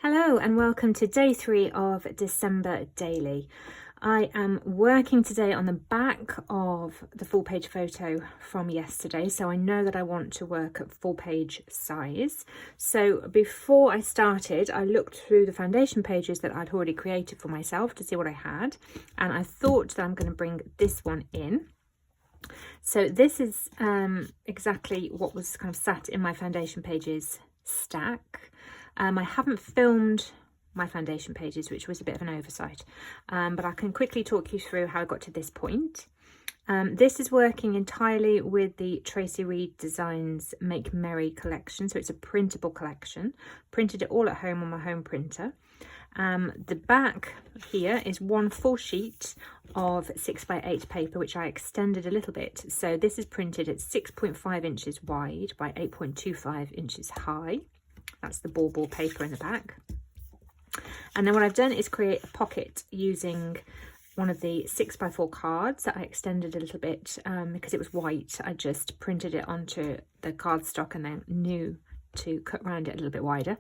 Hello and welcome to day 3 of December Daily. I am working today on the back of the full page photo from yesterday, so I know that I want to work at full page size. So before I started, I looked through the foundation pages that I'd already created for myself to see what I had, and I thought that I'm going to bring this one in. So this is exactly what was kind of sat in my foundation pages stack. I haven't filmed my foundation pages, which was a bit of an oversight, but I can quickly talk you through how I got to this point. This is working entirely with the Tracy Reed Designs Make Merry collection, so it's a printable collection. Printed it all at home on my home printer. The back here is one full sheet of 6x8 paper, which I extended a little bit. So this is printed at 6.5 inches wide by 8.25 inches high. That's the ball paper in the back. And then what I've done is create a pocket using one of the 6x4 cards that I extended a little bit because it was white. I just printed it onto the cardstock and then knew to cut around it a little bit wider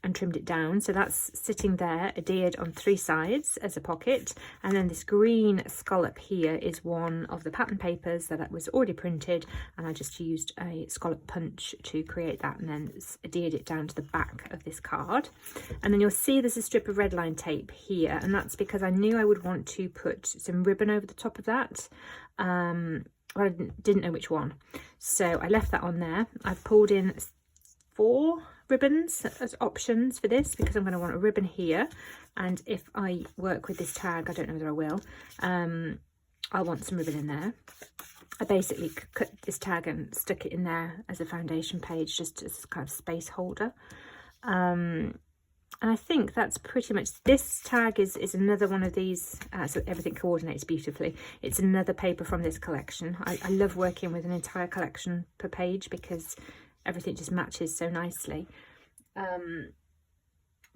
and trimmed it down. So that's sitting there adhered on 3 sides as a pocket. And then this green scallop here is one of the pattern papers that was already printed, and I just used a scallop punch to create that and then adhered it down to the back of this card. And then you'll see there's a strip of red line tape here, and that's because I knew I would want to put some ribbon over the top of that. Well, I didn't know which one, so I left that on there. I've pulled in 4 ribbons as options for this because I'm going to want a ribbon here, and if I work with this tag, I don't know whether I will, I'll want some ribbon in there. I basically cut this tag and stuck it in there as a foundation page, just as kind of space holder. And I think that's pretty much, this tag is another one of these, so everything coordinates beautifully. It's another paper from this collection. I love working with an entire collection per page because everything just matches so nicely.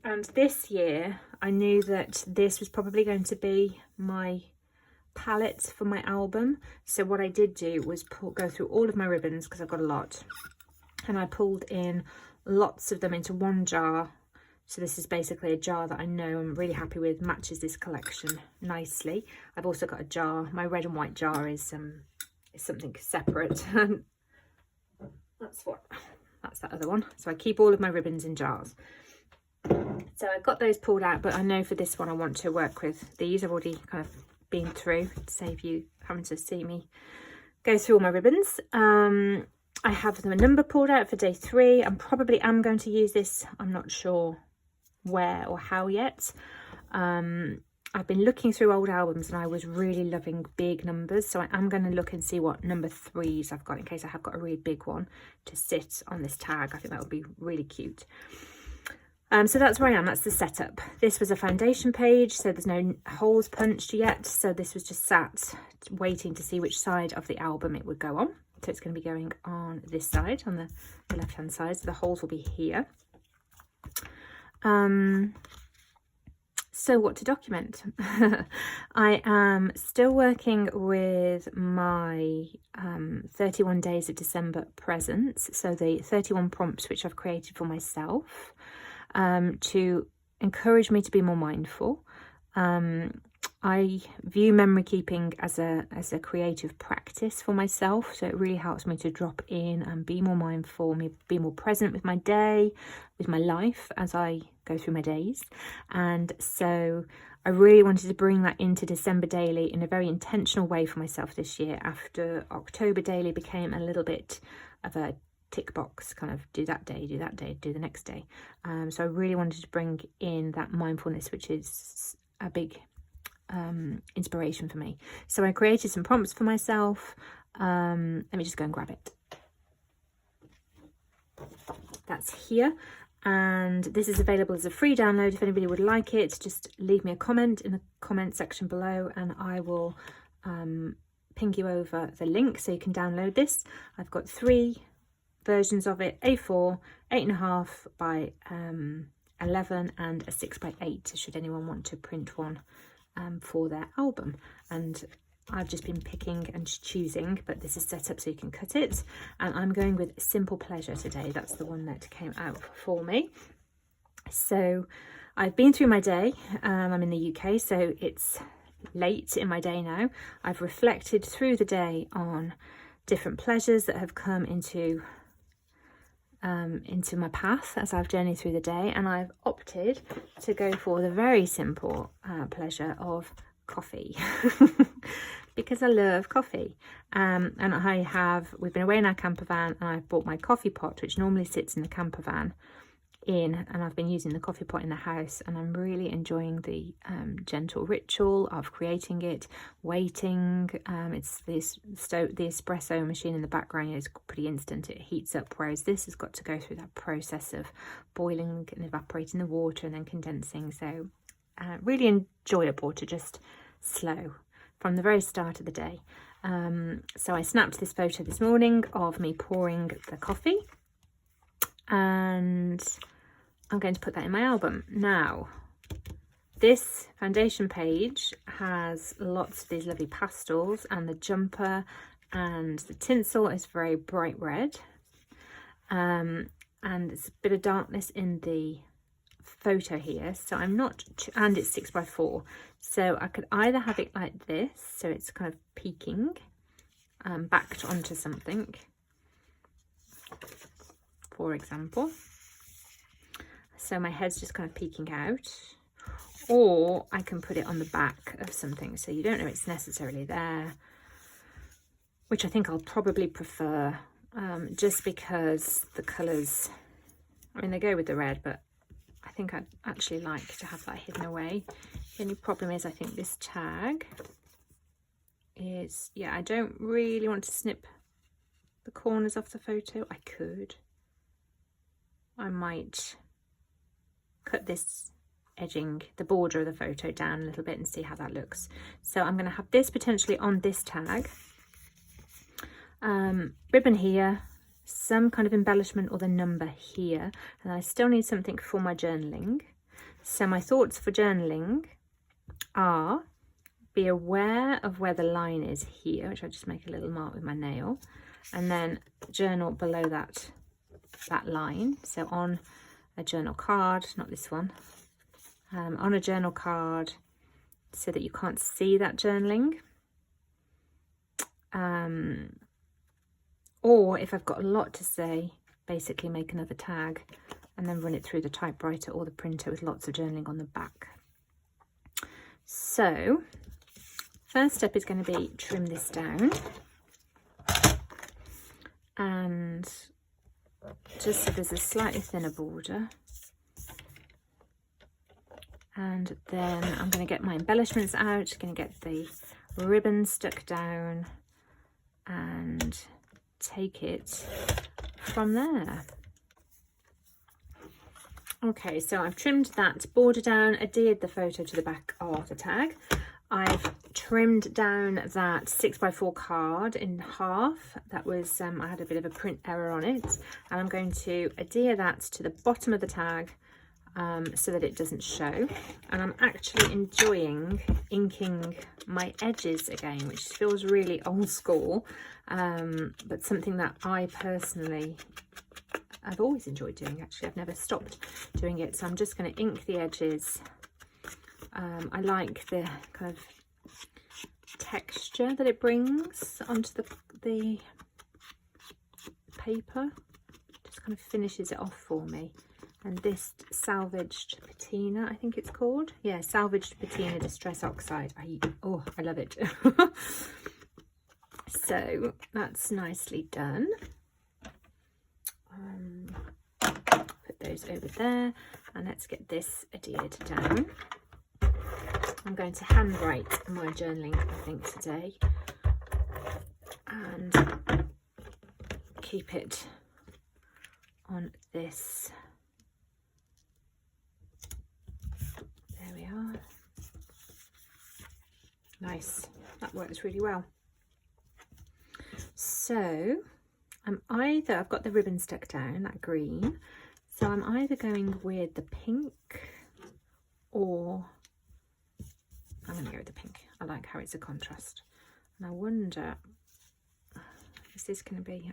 And this year I knew that this was probably going to be my palette for my album. So what I did do was go through all of my ribbons, because I've got a lot, and I pulled in lots of them into one jar. So this is basically a jar that I know I'm really happy with, matches this collection nicely. I've also got a jar, my red and white jar is something separate. That's that other one. So I keep all of my ribbons in jars. So I've got those pulled out, but I know for this one I want to work with these. I've already kind of been through to save you having to see me go through all my ribbons. I have the number pulled out for day 3. I probably am going to use this. I'm not sure where or how yet. I've been looking through old albums and I was really loving big numbers, so I am going to look and see what number 3s I've got in case I have got a really big one to sit on this tag. I think that would be really cute. So that's where I am. That's the setup. This was a foundation page, so there's no holes punched yet, so this was just sat waiting to see which side of the album it would go on. So it's going to be going on this side, on the left hand side, so the holes will be here. So what to document? I am still working with my 31 days of December presents, so the 31 prompts which I've created for myself to encourage me to be more mindful. I view memory keeping as a creative practice for myself, so it really helps me to drop in and be more mindful, be more present with my day, with my life as I go through my days. And so I really wanted to bring that into December Daily in a very intentional way for myself this year, after October Daily became a little bit of a tick box, kind of do that day, do the next day. So I really wanted to bring in that mindfulness, which is a big inspiration for me. So I created some prompts for myself. Let me just go and grab it. That's here, and this is available as a free download. If anybody would like it, just leave me a comment in the comment section below and I will ping you over the link so you can download this. I've got 3 versions of it: A4, 8.5 by 11 and a 6x8, should anyone want to print one for their album. And I've just been picking and choosing, but this is set up so you can cut it, and I'm going with Simple Pleasure today. That's the one that came out for me. So I've been through my day. I'm in the UK, so it's late in my day now. I've reflected through the day on different pleasures that have come into my path as I've journeyed through the day, and I've opted to go for the very simple pleasure of coffee because I love coffee. And we've been away in our camper van, and I've bought my coffee pot, which normally sits in the camper van, and I've been using the coffee pot in the house, and I'm really enjoying the gentle ritual of creating it, waiting. It's the espresso machine in the background is pretty instant, it heats up, whereas this has got to go through that process of boiling and evaporating the water and then condensing. So really enjoyable to just slow from the very start of the day. So I snapped this photo this morning of me pouring the coffee, and I'm going to put that in my album. Now, this foundation page has lots of these lovely pastels, and the jumper and the tinsel is very bright red. And there's a bit of darkness in the photo here, so I'm not, and it's 6x4, so I could either have it like this, so it's kind of peeking backed onto something, for example, so my head's just kind of peeking out, or I can put it on the back of something so you don't know it's necessarily there, which I think I'll probably prefer, just because the colours, I mean, they go with the red, but I think I'd actually like to have that hidden away. The only problem is I think this tag is, yeah, I don't really want to snip the corners off the photo. I could. I might cut this edging, the border of the photo down a little bit and see how that looks. So I'm going to have this potentially on this tag. Ribbon here, some kind of embellishment or the number here, and I still need something for my journaling. So my thoughts for journaling are: be aware of where the line is here, which I just make a little mark with my nail, and then journal below that line. So on a journal card, not this one, on a journal card, so that you can't see that journaling. Or if I've got a lot to say, basically make another tag and then run it through the typewriter or the printer with lots of journaling on the back. So first step is going to be trim this down, and just so there's a slightly thinner border. And then I'm going to get my embellishments out, going to get the ribbon stuck down and take it from there. Okay, so I've trimmed that border down, adhered the photo to the back of the tag. I've trimmed down that 6x4 card in half. That was, I had a bit of a print error on it, and I'm going to adhere that to the bottom of the tag so that it doesn't show. And I'm actually enjoying inking my edges again, which feels really old school, but something that I personally, I've always enjoyed doing. Actually, I've never stopped doing it. So I'm just going to ink the edges. I like the kind of texture that it brings onto the paper. Just kind of finishes it off for me. And this salvaged patina, I think it's called. Yeah, salvaged patina distress oxide. I love it. So that's nicely done. Put those over there, and let's get this adhered down. I'm going to handwrite my journaling, I think, today, and keep it on this. There we are. Nice, that works really well. So I've got the ribbon stuck down, that green, so I'm either going with the pink, or I'm going to go with the pink. I like how it's a contrast. And I wonder, is this going to be,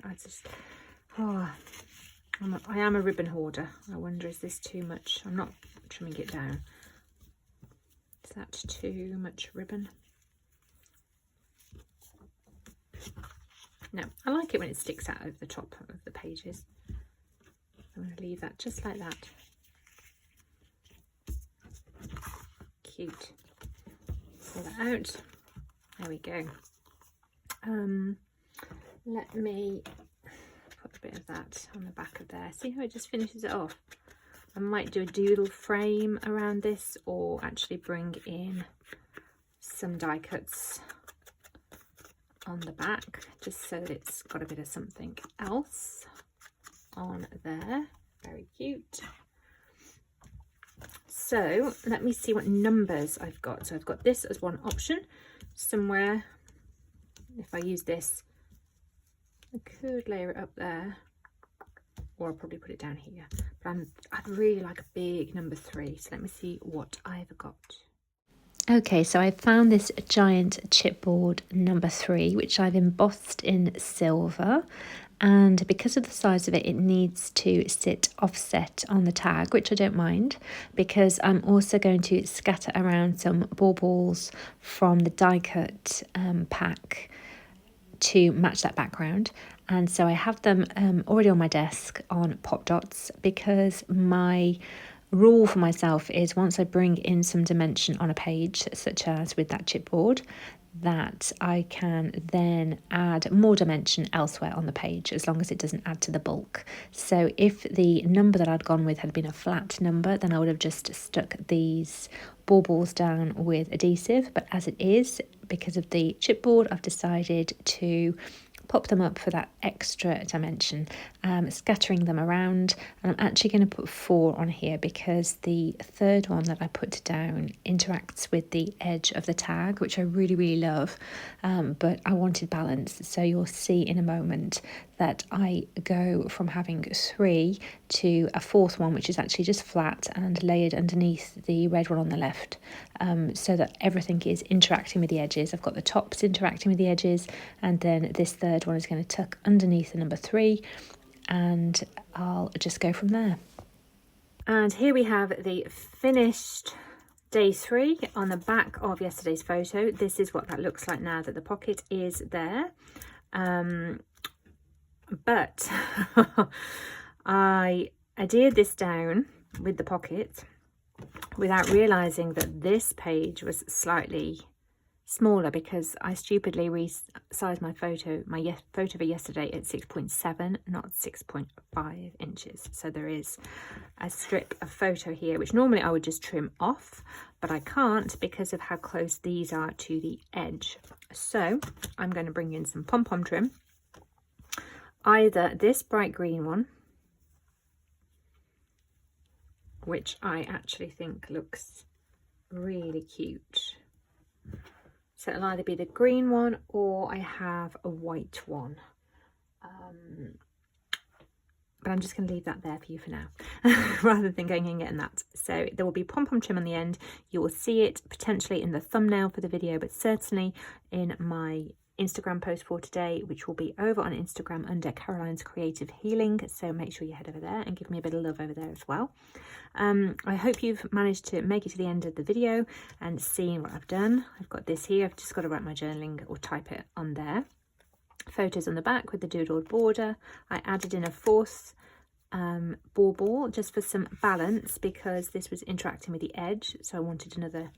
I am a ribbon hoarder. I wonder, is this too much? I'm not trimming it down. Is that too much ribbon? No, I like it when it sticks out over the top of the pages. I'm going to leave that just like that. Cute. Pull that out. There we go. Let me put a bit of that on the back of there. See how it just finishes it off? I might do a doodle frame around this, or actually bring in some die cuts on the back, just so that it's got a bit of something else on there. Very cute. So let me see what numbers I've got. So I've got this as one option somewhere. If I use this, I could layer it up there, or I'll probably put it down here. But I'd really like a big number 3. So let me see what I've got. Okay, so I found this giant chipboard number 3, which I've embossed in silver. And because of the size of it, it needs to sit offset on the tag, which I don't mind, because I'm also going to scatter around some baubles from the die cut pack to match that background. And so I have them already on my desk on pop dots, because my rule for myself is once I bring in some dimension on a page, such as with that chipboard, that I can then add more dimension elsewhere on the page, as long as it doesn't add to the bulk. So if the number that I'd gone with had been a flat number, then I would have just stuck these baubles down with adhesive. But as it is, because of the chipboard, I've decided to pop them up for that extra dimension, scattering them around. And I'm actually going to put 4 on here, because the third one that I put down interacts with the edge of the tag, which I really, really love, but I wanted balance. So you'll see in a moment that I go from having 3 to a 4th one, which is actually just flat and layered underneath the red one on the left, so that everything is interacting with the edges. I've got the tops interacting with the edges, and then this third one is going to tuck underneath the number 3, and I'll just go from there. And here we have the finished day 3 on the back of yesterday's photo. This is what that looks like now that the pocket is there. But I adhered this down with the pocket without realizing that this page was slightly smaller, because I stupidly resized my photo for yesterday at 6.7, not 6.5 inches. So there is a strip of photo here, which normally I would just trim off, but I can't because of how close these are to the edge. So I'm going to bring in some pom-pom trim, either this bright green one, which I actually think looks really cute. So it'll either be the green one, or I have a white one. But I'm just going to leave that there for you for now, rather than going and getting that. So there will be pom-pom trim on the end. You will see it potentially in the thumbnail for the video, but certainly in my Instagram post for today, which will be over on Instagram under Caroline's Creative Healing. So make sure you head over there and give me a bit of love over there as well. I hope you've managed to make it to the end of the video and seen what I've done. I've got this here. I've just got to write my journaling or type it on there. Photos on the back with the doodled border. I added in a 4th bauble just for some balance, because this was interacting with the edge. So I wanted another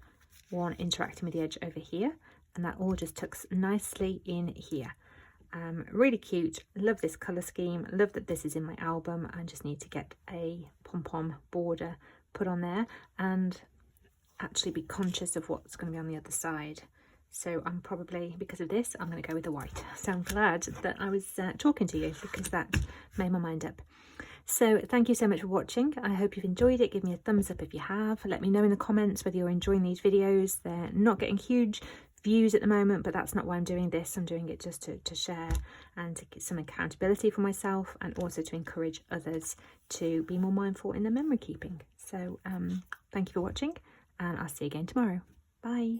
one interacting with the edge over here. And that all just tucks nicely in here. Really cute. Love this colour scheme. Love that this is in my album. I just need to get a pom-pom border put on there and actually be conscious of what's going to be on the other side. So I'm probably, because of this, I'm going to go with the white. So I'm glad that I was talking to you, because that made my mind up. So thank you so much for watching. I hope you've enjoyed it. Give me a thumbs up if you have. Let me know in the comments whether you're enjoying these videos. They're not getting huge views at the moment, but that's not why I'm doing this. I'm doing it just to share and to get some accountability for myself, and also to encourage others to be more mindful in their memory keeping. So thank you for watching, and I'll see you again tomorrow. Bye.